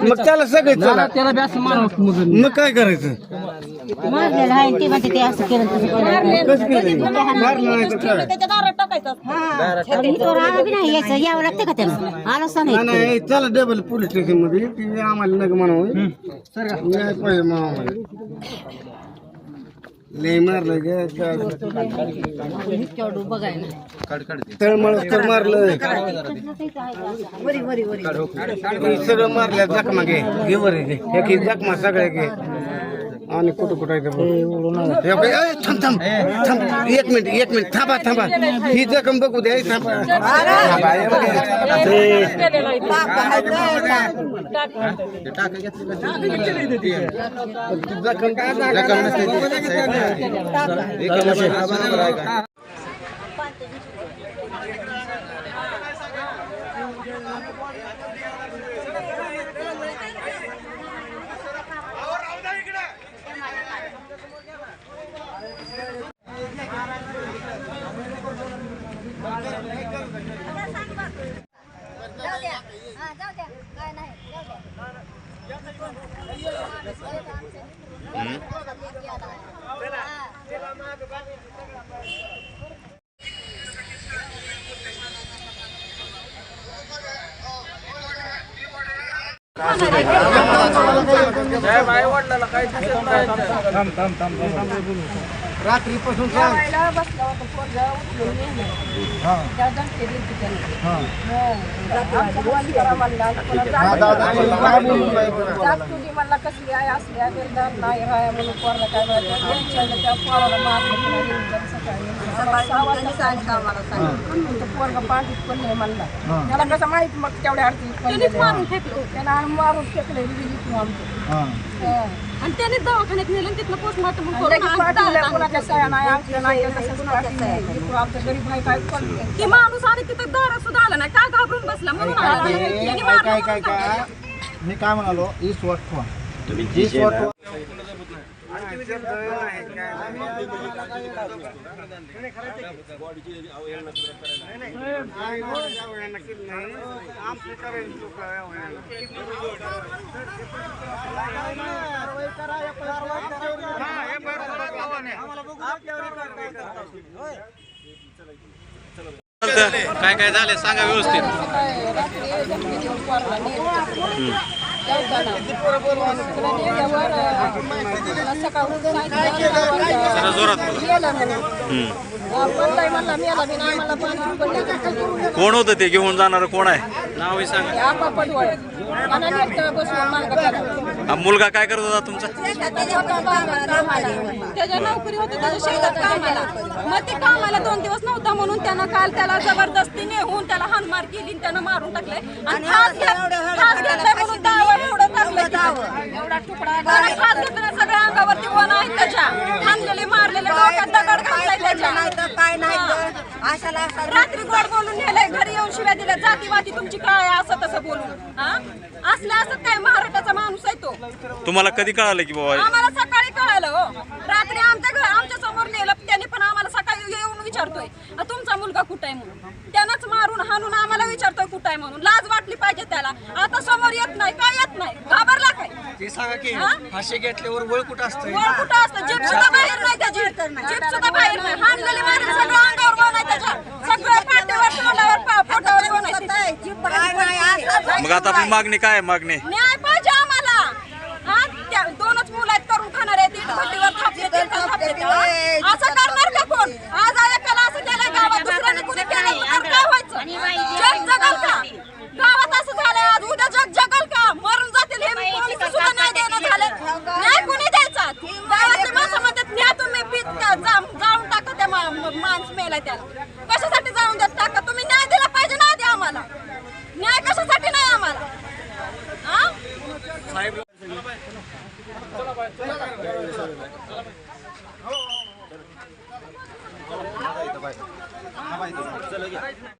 मग त्याला सगळे मग काय करायचं मारलेलं आहे ते म्हणते ते असं केलं तसं केलं मारलं नाही तर काय? नाही यायचं यावं लागतं का त्याला आलंच नाही नाही चला डबल पोलीस स्टेशन मध्ये ती आम्हाला नका म्हणावं नाही पाहिजे मग आम्हाला लय मारलं तळमळ तर मारलं सगळं मारलं जखमा घे वर घे जखमा सगळ्या घे आणि कुठं कुठं थांब थांब थांब एक मिनिट थांबा ही जखम बघू दे थांबा रात्रीपासून बसला होता पोरगा उचलून नेलं त्या दमके दिली त्याने तुझी मला कसली आहे असली आहे नाही राया म्हणून पोरला काय माहिती त्या पोराला मारलं सकाळी 6 वाजता सांगितलं पोरगा पाठीत पडले म्हणला त्याला कसं माहित मग तेवढ्या अडचणीत मारून फेकलं त्याला मारून फेकले आमचं आणि त्याने दवाखान्यात नेलं तिथलं पोस्टमॉर्टम कोणाच्या सह्या नाही आमच्या नाही आमचं गरीब नाही काय की माणूस आणि तिथं दारात सुद्धा आला नाही काय घाबरून बसला म्हणून मी काय म्हणालो ईस्ट वाटवा तुम्ही काय काय झाले सांगा व्यवस्थित कोण होतं ते घेऊन जाणार कोण आहे नाव सांगा मुलगा काय करत होता तुमचा त्याच्या नोकरी होती त्याच्या शेतात कामाला मग ते कामाला 2 दिवस नव्हता म्हणून त्यानं काल त्याला जबरदस्ती नेऊन त्याला हाणमार केली त्यानं मारून टाकले आणि खास घेतलाय म्हणून दावा एवढं टाकलं एवढा तुकडा खास घेतला सगळ्या अंगावरती वन आहेत त्याच्या हाणलेले मारलेले डोक्यात दगड घातलाय त्याच्या काय नाही रात्री गोड बोलून नेलंय घरी येऊन शिव्या दिल्या जाती वाती तुमची काय असं तसं बोलून असलं असं काय महाराष्ट्राचा माणूस आहे तो तुम्हाला कधी कळालं की बाबा आम्हाला सकाळी कळालं हो रात्री आमच्या समोर नेलं त्यांनी पण आम्हाला सकाळी येऊन विचारतोय तुमचा मुलगा कुठं आहे म्हणून त्यानंच मारून हाणून आम्हाला विचारतोय कुठं आहे म्हणून लाज वाटली पाहिजे त्याला आता समोर येत नाही काय येत नाही घाबरला काय ते सांगा की फाशी घेतल्यावर वळ कुठं असतं वळ कुठं असतं जीप सुद्धा बाहेर नाही त्याची जीप सुद्धा बाहेर नाही हाणलेले मारले सगळं अंगावर वन आहे त्याच्या सगळं पाठीवर तोंडावर पोटावर वन आहे मग आता आपली मागणी काय आहे मागणी